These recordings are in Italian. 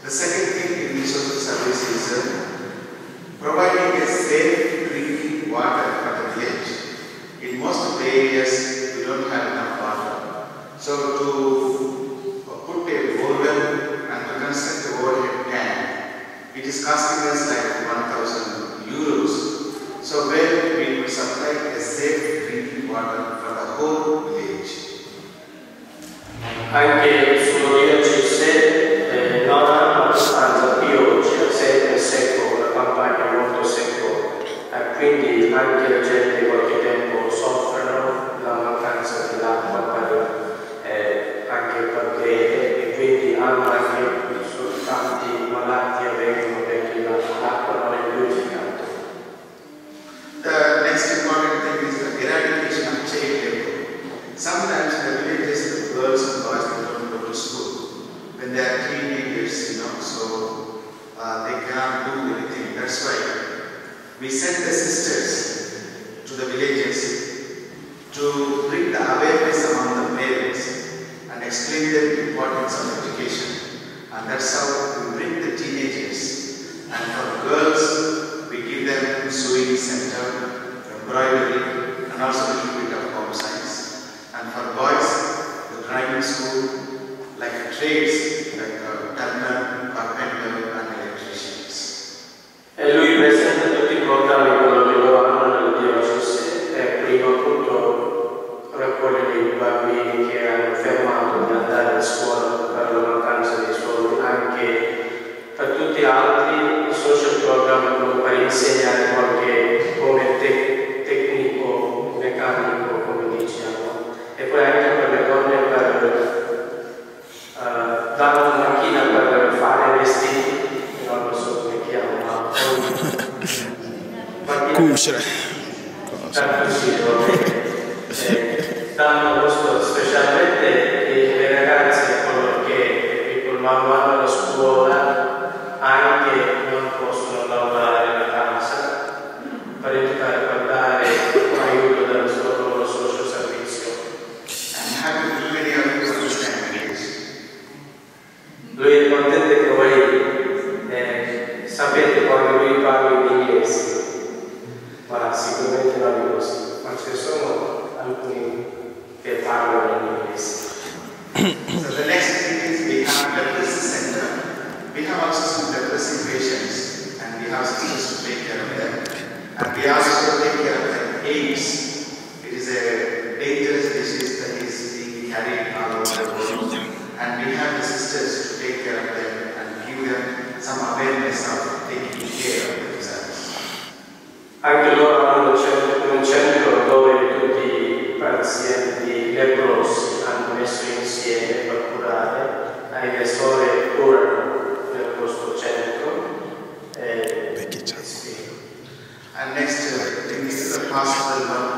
The second thing in the social service is providing a safe drinking water for the village. In most of the areas, we don't have enough water. So to put a borewell and to construct a overhead tank, it is costing us like 1,000 euros. So where we will supply a safe drinking water for the whole village. Anche sono diversi se non hanno abbastanza pioggia, se è secco, la campagna è molto secco, quindi anche la gente qualche tempo soffrono la mancanza dell'acqua anche per bere e quindi hanno anche tanti malattie avvengono perché l'acqua non è purificata. The next important thing is the eradication of child labor. Sometimes in the villages, the girls and boys don't go to school when they are teenagers, so they cannot do anything. That's why we send the sisters to the villages to bring the awareness among the parents and explain the importance of education. And that's how we bring the teenagers. And for girls, we give them sewing center, embroidery, and also a little bit of home science. And for boys, the driving school, like trades, like turner, carpenter, and electricians. E lui presenta tutti i programmi quello che loro hanno nella diocesi e prima appunto raccoglie i bambini che hanno fermato di andare a scuola per la mancanza di soldi, anche per tutti gli altri social program come per insegnare qualche come tecnico, meccanico come diciamo, e poi anche per le donne per dare una macchina per fare vestiti, non lo so come chiama, ma cucere. danno questo specialmente le ragazze coloro che quando vanno alla scuola anche non possono lavorare a casa per educare, per dare un aiuto dal loro social servizio. Lui è contento che voi sapete quando lui parla in inglese, ma sicuramente non è così, ma ci sono alcuni che parlano in inglese. So the next thing is we have leprosy center. We have also some leprosy patients and we have sisters to take care of them. And we also take care of the AIDS. It is a dangerous disease that is being carried all over the world. And we have the sisters to take care of them and give them some awareness of taking care of themselves. Anche loro hanno un centro dove tutti i pazienti leprosi hanno messo insieme per curare, anche le suore curano per questo centro. And next thing is the hospital work,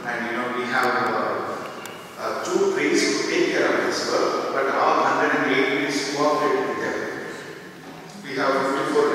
and we have 2 priests who take care of this work, but all 108 priests cooperate with them. We have 54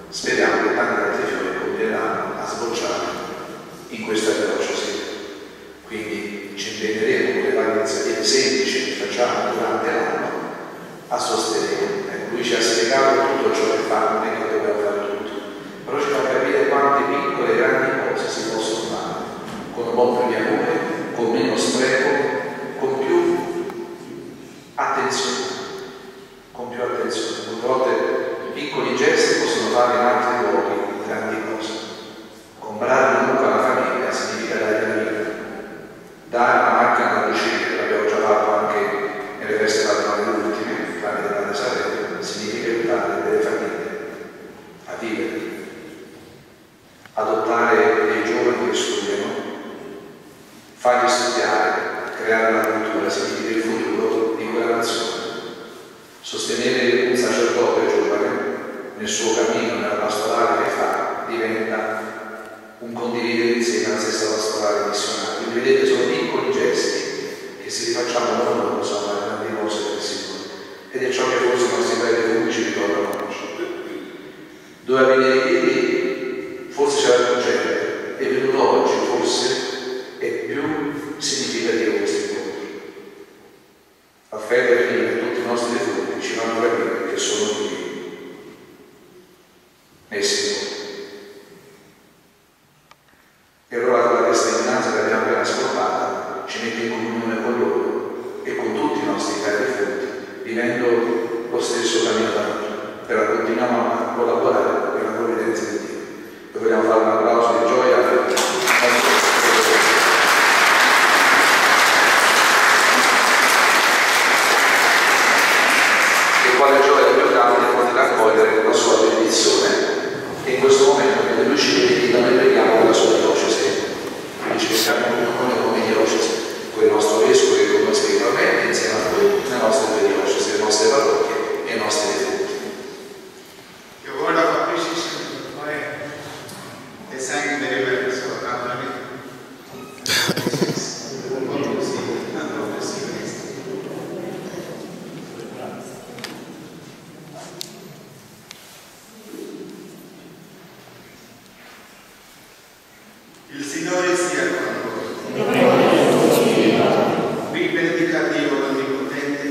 speriamo che tanti altri fiori continueranno a sbocciare in questa diocesi. Quindi ci impegneremo con le varie iniziative semplici che facciamo durante l'anno a sostenere. Lui ci ha spiegato tutto ciò che fa, non è che dobbiamo fare tutto, però ci fa capire quante piccole e grandi cose si possono fare con un po' più di amore, con meno spreco, con più attenzione. Molte volte piccoli gesti possono fare in altri luoghi grandi cose. Comprare un buco alla famiglia significa dare la vita. Dare una macchina da cucire, l'abbiamo già fatto anche nelle feste patronali ultime, tramite Padre Sarete, significa aiutare delle famiglie a vivere. Adottare dei giovani che studiano, farli studiare, creare una cultura, significa il futuro di quella nazione. Sostenere un sacerdote giovane nel suo cammino, nella pastorale che fa, diventa un condividere insieme la stessa pastorale missionaria. Quindi vedete, sono piccoli gesti che se li facciamo da loro sono le grandi cose per sicuro. Ed è ciò che forse i nostri padri comuni ci ricordano oggi. Doveva venire ieri, forse c'era più gente, è venuto oggi, forse è più significativo questo incontro. La fede che tutti i nostri defunti ci fanno capire che sono vivi nel Signore. E allora la testimonianza che abbiamo appena ascoltata ci mette in comunione con loro e con tutti i nostri cari defunti, vivendo lo stesso cammino da noi. Però continuiamo a collaborare per la provvidenza di Dio. E vogliamo fare un applauso di gioia per quale gioia più grande poter accogliere la sua benedizione. E in questo momento, mentre lui ci benedica, noi preghiamo per la sua diocesi. Quindi ci mettiamo come diocesi, con il nostro vescovo che con noi spiritualmente, insieme a voi, le nostre due diocesi, le nostre parrocchie e i nostri defunti. Che ora capisci e sai che deve essere il Signore sia con voi. Vi benedica Dio Onnipotente,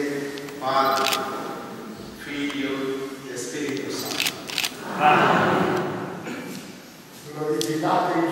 Padre, Figlio e Spirito Santo. Glorificate il